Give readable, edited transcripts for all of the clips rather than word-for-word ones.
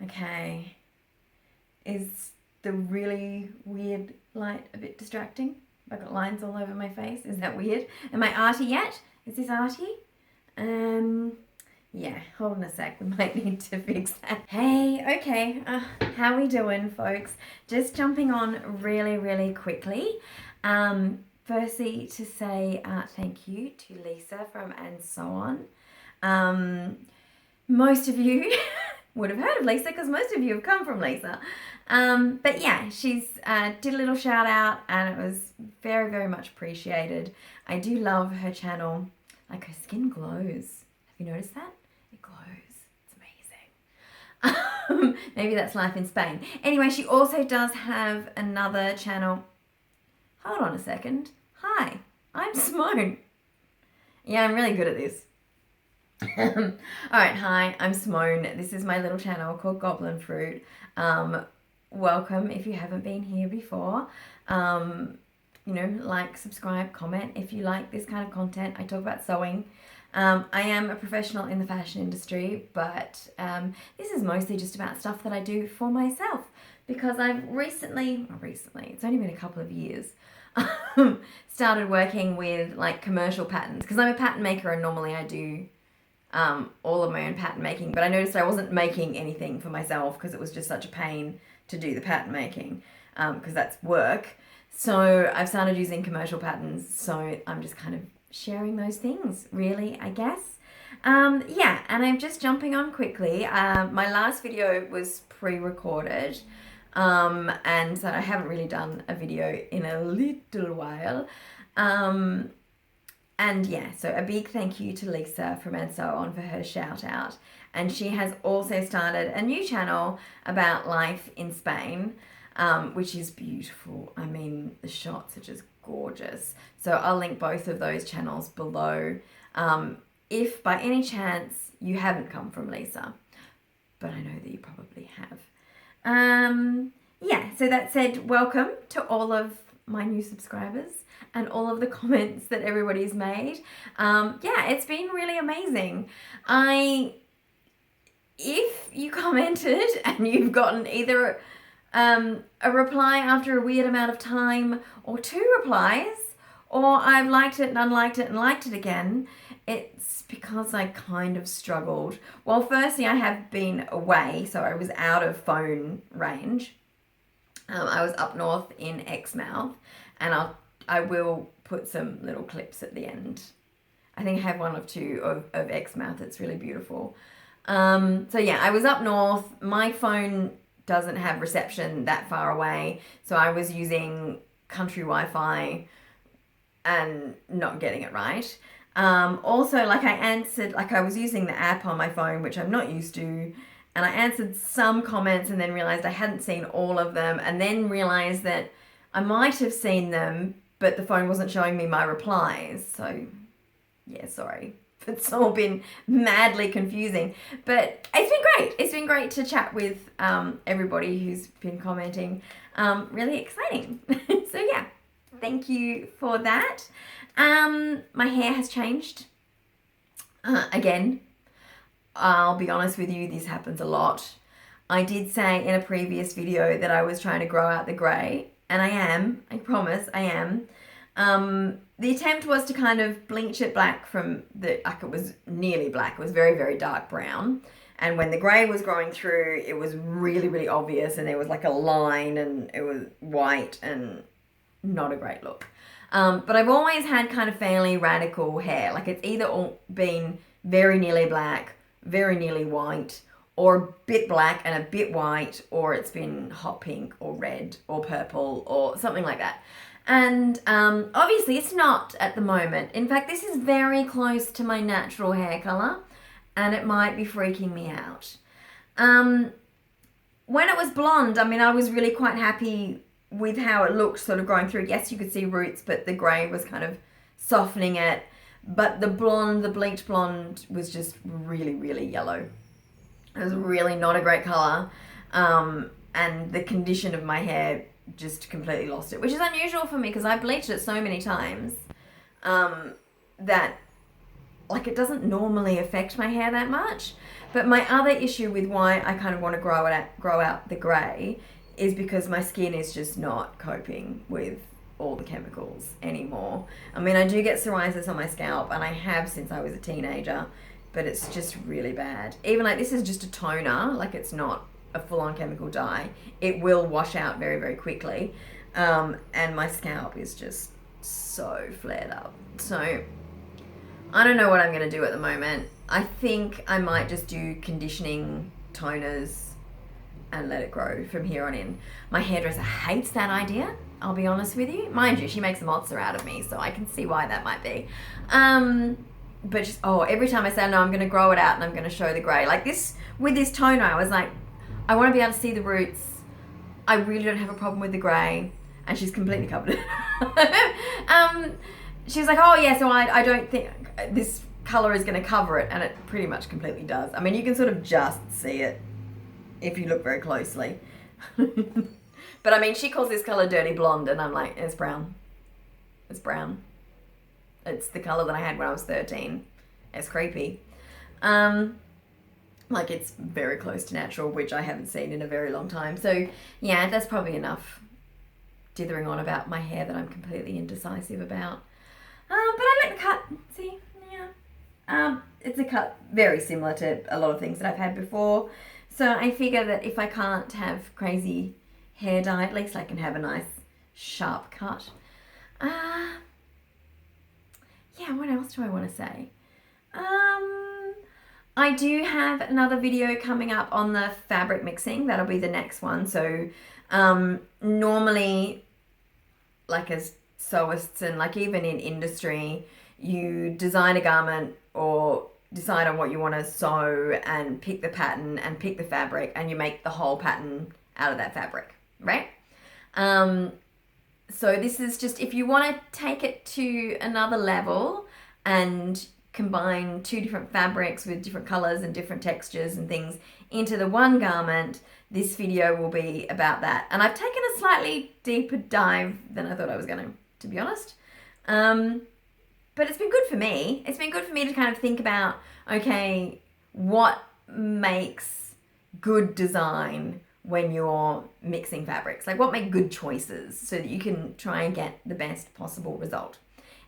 Okay. Is the really weird light a bit distracting? I've got lines all over my face. Is that weird? Am I arty yet? Is this arty? Yeah, hold on a sec. We might need to fix that. Hey, okay. How we doing, folks? Just jumping on really quickly. Firstly, to say thank you to Lisa from And So On. Most of you would have heard of Lisa because most of you have come from Lisa. But yeah, she's did a little shout out and it was very much appreciated. I do love her channel. Like, her skin glows. Have you noticed that? It glows. It's amazing. Maybe that's life in Spain. Anyway, she also does have another channel. Hold on a second. Hi, I'm Simone. Yeah, I'm really good at this. Alright, hi, I'm Simone. This is my little channel called Goblin Fruit. Welcome if you haven't been here before. You know, like, subscribe, comment if you like this kind of content. I talk about sewing. I am a professional in the fashion industry, but this is mostly just about stuff that I do for myself because I've recently, it's only been a couple of years, started working with like commercial patterns because I'm a pattern maker and normally I do all of my own pattern making, but I noticed I wasn't making anything for myself because it was just such a pain to do the pattern making because that's work. So I've started using commercial patterns, so I'm just kind of sharing those things, really, I guess. Yeah, and I'm just jumping on quickly. My last video was pre-recorded, and so I haven't really done a video in a little while. And yeah, so a big thank you to Lisa from And So On for her shout out. And she has also started a new channel about life in Spain, which is beautiful. I mean, the shots are just gorgeous. So I'll link both of those channels below. If by any chance you haven't come from Lisa, but I know that you probably have. Yeah, so that said, welcome to all of my new subscribers and all of the comments that everybody's made. Yeah, it's been really amazing. If you commented and you've gotten either a reply after a weird amount of time or 2 replies, or I've liked it and unliked it and liked it again, it's because I kind of struggled. Well, firstly, I have been away, so I was out of phone range. I was up north in Exmouth, and I will put some little clips at the end. I think I have 1 or 2 of Exmouth. It's really beautiful. So yeah, I was up north. My phone doesn't have reception that far away, so I was using country Wi-Fi and not getting it right. Also, like, I was using the app on my phone, which I'm not used to, and I answered some comments and then realized I hadn't seen all of them, and then realized that I might have seen them, but the phone wasn't showing me my replies. So yeah, sorry. It's all been madly confusing, but it's been great. It's been great to chat with everybody who's been commenting. Really exciting. So yeah, thank you for that. My hair has changed. Again, I'll be honest with you, this happens a lot. I did say in a previous video that I was trying to grow out the grey, and I am. I promise I am. The attempt was to kind of bleach it black from like, it was nearly black. It was very dark brown. And when the grey was growing through, it was really obvious, and there was like a line, and it was white and not a great look. But I've always had kind of fairly radical hair. Like, it's either all been very nearly black, very nearly white, or a bit black and a bit white, or it's been hot pink or red or purple or something like that. And obviously it's not at the moment. In fact, this is very close to my natural hair colour, and it might be freaking me out. When it was blonde, I mean, I was really quite happy with how it looked sort of growing through. Yes, you could see roots, but the grey was kind of softening it. But the blonde, the bleach blonde, was just really yellow. It was really not a great colour. And the condition of my hair just completely lost it, which is unusual for me because I bleached it so many times that like it doesn't normally affect my hair that much. But my other issue with why I kind of want to grow out the grey is because my skin is just not coping with all the chemicals anymore. I mean, I do get psoriasis on my scalp, and I have since I was a teenager, but it's just really bad. Even like this is just a toner, like it's not a full-on chemical dye. It will wash out very, very quickly. And my scalp is just so flared up. So I don't know what I'm going to do at the moment. I think I might just do conditioning toners and let it grow from here on in. My hairdresser hates that idea, I'll be honest with you. Mind you, she makes a monster out of me, so I can see why that might be. But just, every time I say, no, I'm going to grow it out and I'm going to show the grey. Like this, with this toner, I was like, I want to be able to see the roots. I really don't have a problem with the grey. And she's completely covered it. She was like, oh yeah, so I don't think this colour is going to cover it. And it pretty much completely does. I mean, you can sort of just see it if you look very closely. But I mean, she calls this colour dirty blonde, and I'm like, it's brown. It's brown. It's the colour that I had when I was 13. It's creepy. Like it's very close to natural, which I haven't seen in a very long time. So yeah, that's probably enough dithering on about my hair that I'm completely indecisive about. But I like the cut. See, yeah. It's a cut very similar to a lot of things that I've had before. So I figure that if I can't have crazy hair dye, at least I can have a nice sharp cut. Yeah, what else do I want to say? I do have another video coming up on the fabric mixing. That'll be the next one. So normally, like as sewists and like even in industry, you design a garment or decide on what you want to sew and pick the pattern and pick the fabric, and you make the whole pattern out of that fabric, right? So this is just if you want to take it to another level and combine two different fabrics with different colors and different textures and things into the one garment, this video will be about that. And I've taken a slightly deeper dive than I thought I was going to be honest. But it's been good for me. It's been good for me to kind of think about, okay, what makes good design when you're mixing fabrics? Like what make good choices so that you can try and get the best possible result.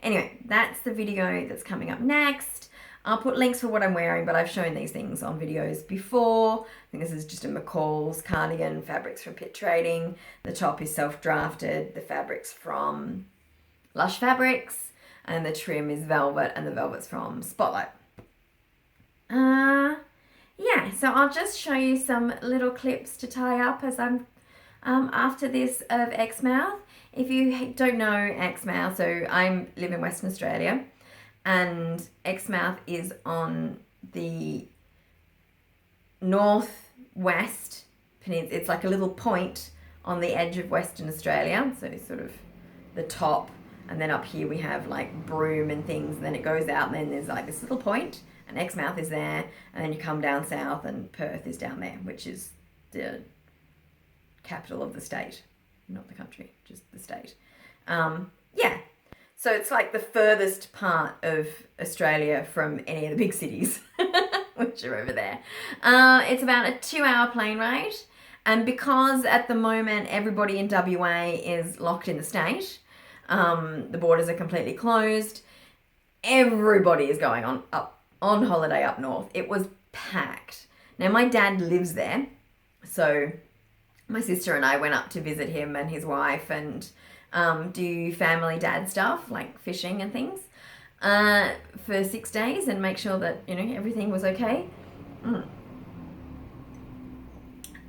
Anyway, that's the video that's coming up next. I'll put links for what I'm wearing, but I've shown these things on videos before. I think this is just a McCall's cardigan, fabrics from Pit Trading. The top is self-drafted. The fabric's from Lush Fabrics, and the trim is velvet, and the velvet's from Spotlight. Yeah, so I'll just show you some little clips to tie up as I'm after this of Exmouth. If you don't know Exmouth, so I live in Western Australia, and Exmouth is on the northwest peninsula. It's like a little point on the edge of Western Australia, so it's sort of the top, and then up here we have like Broome and things, and then it goes out, and then there's like this little point, and Exmouth is there, and then you come down south, and Perth is down there, which is the capital of the state. Not the country, just the state. Yeah, so it's like the furthest part of Australia from any of the big cities, which are over there. It's about a 2-hour plane ride, and because at the moment everybody in WA is locked in the state, the borders are completely closed, everybody is going on holiday up north. It was packed. Now my dad lives there, so my sister and I went up to visit him and his wife and do family dad stuff like fishing and things for 6 days and make sure that, you know, everything was okay.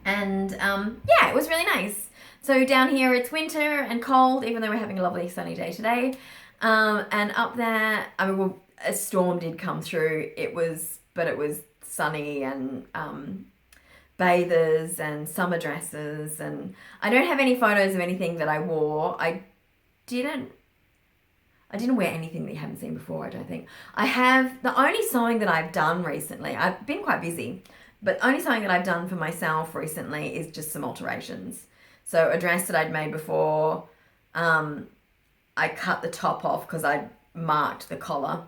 And yeah, it was really nice. So down here it's winter and cold, even though we're having a lovely sunny day today. And up there, I mean, well, a storm did come through. But it was sunny and bathers and summer dresses, and I don't have any photos of anything that I wore. I didn't wear anything that you haven't seen before, I don't think. I have the only sewing that I've done recently. I've been quite busy, but the only sewing that I've done for myself recently is just some alterations. So a dress that I'd made before, I cut the top off because I marked the collar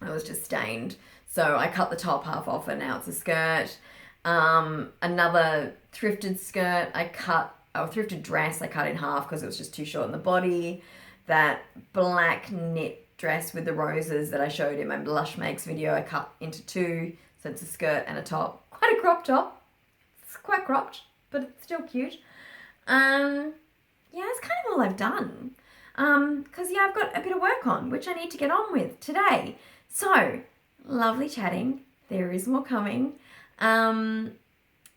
It was just stained. So I cut the top half off and now it's a skirt. Another thrifted skirt thrifted dress I cut in half because it was just too short in the body. That black knit dress with the roses that I showed in my Blush Makes video, I cut into two. So it's a skirt and a top. Quite a crop top. It's quite cropped, but it's still cute. Yeah, that's kind of all I've done. Because I've got a bit of work on, which I need to get on with today. So, lovely chatting. There is more coming. And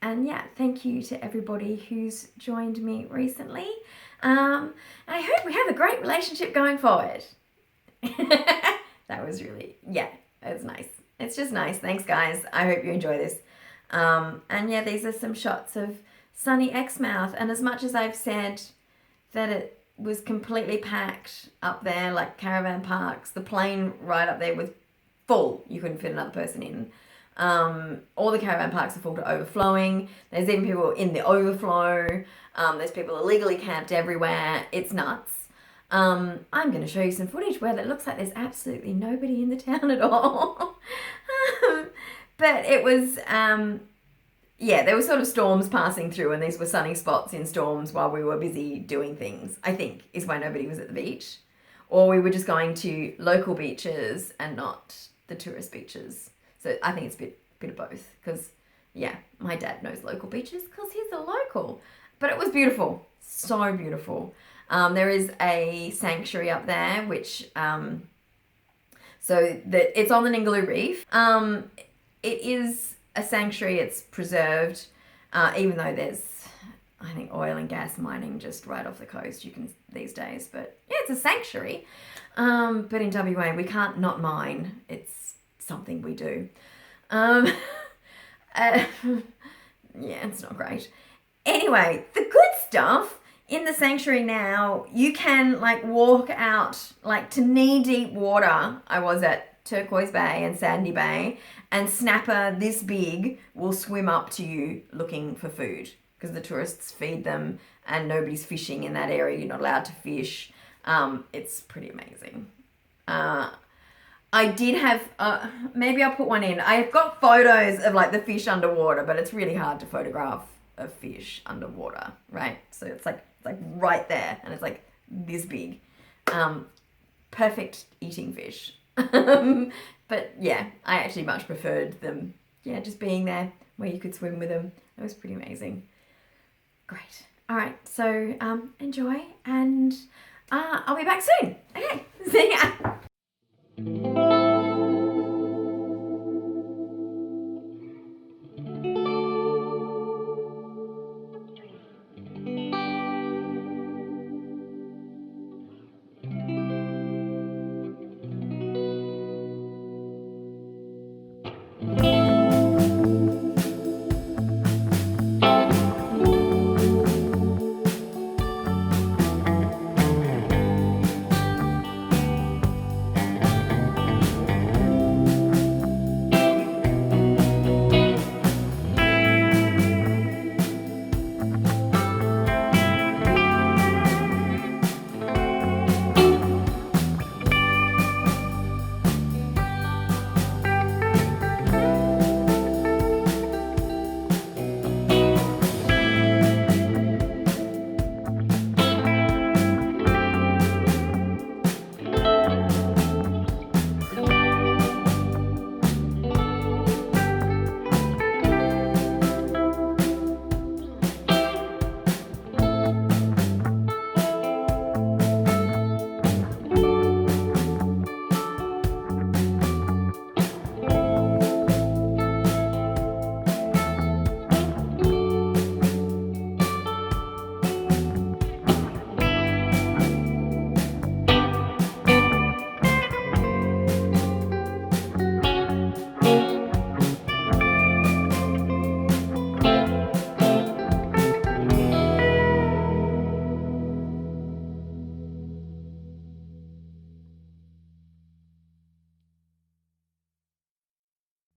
yeah, thank you to everybody who's joined me recently. And I hope we have a great relationship going forward. That was really, yeah, it's nice. It's just nice. Thanks, guys. I hope you enjoy this. And yeah, these are some shots of sunny Exmouth. And as much as I've said that it was completely packed up there, like caravan parks, the plane right up there was full. You couldn't fit another person in. All the caravan parks are full to overflowing. There's even people in the overflow. There's people illegally camped everywhere. It's nuts. I'm going to show you some footage where it looks like there's absolutely nobody in the town at all. But it was, yeah, there were sort of storms passing through and these were sunny spots in storms while we were busy doing things, I think, is why nobody was at the beach. Or we were just going to local beaches and not the tourist beaches. So I think it's a bit of both because, yeah, my dad knows local beaches because he's a local. But it was beautiful, so beautiful. There is a sanctuary up there, which, it's on the Ningaloo Reef. It is a sanctuary, it's preserved, even though there's, I think, oil and gas mining just right off the coast these days. But yeah, it's a sanctuary. But in WA, we can't not mine. It's something we do. Yeah, it's not great. Anyway, the good stuff in the sanctuary now, you can like walk out like to knee-deep water. I was at Turquoise Bay and Sandy Bay, and snapper this big will swim up to you looking for food because the tourists feed them and nobody's fishing in that area. You're not allowed to fish. It's pretty amazing. I did have, maybe I'll put one in. I've got photos of like the fish underwater, but it's really hard to photograph a fish underwater, right? So it's like right there and it's like this big. Perfect eating fish. But yeah, I actually much preferred them, yeah, just being there where you could swim with them. It was pretty amazing. Great. All right, so enjoy and I'll be back soon. Okay, see ya.